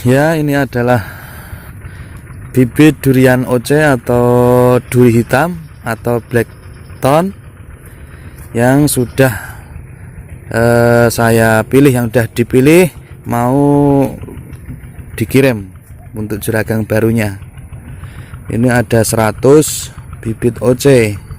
Ya, ini adalah bibit durian oce atau duri hitam atau black thorn yang sudah saya pilih, yang sudah dipilih mau dikirim untuk juragan barunya. Ini ada 100 bibit oce.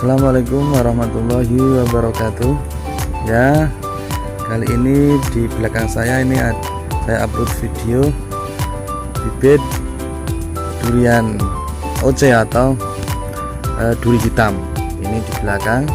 Assalamualaikum warahmatullahi wabarakatuh. Ya, kali ini di belakang saya ini saya upload video bibit durian oce atau duri hitam. Ini di belakang.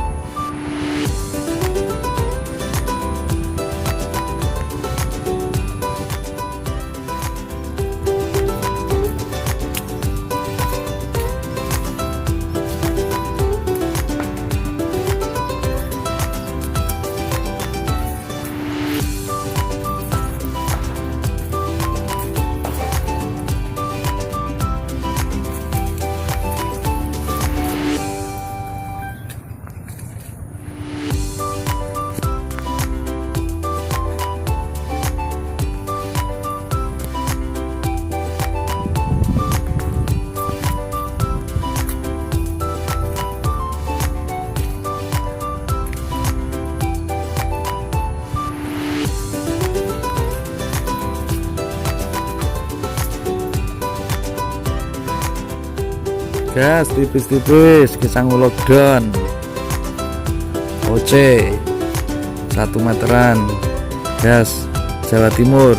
Gas tipis-tipis, kisang lockdown oce 1 meteran, gas Jawa Timur.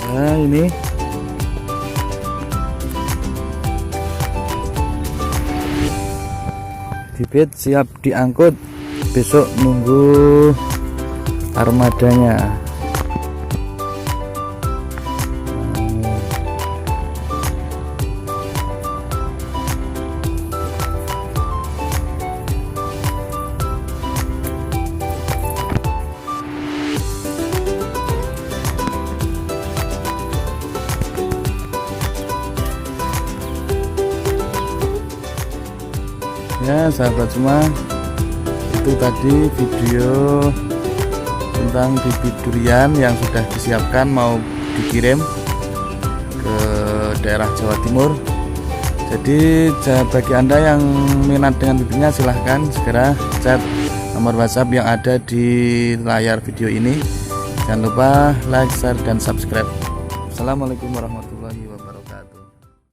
Nah, ini bibit siap diangkut, besok nunggu armadanya. Ya sahabat semua, itu tadi video tentang bibit durian yang sudah disiapkan mau dikirim ke daerah Jawa Timur. Jadi bagi Anda yang minat dengan bibitnya, silahkan segera chat nomor WhatsApp yang ada di layar video ini. Jangan lupa like, share, dan subscribe. Assalamualaikum warahmatullahi wabarakatuh.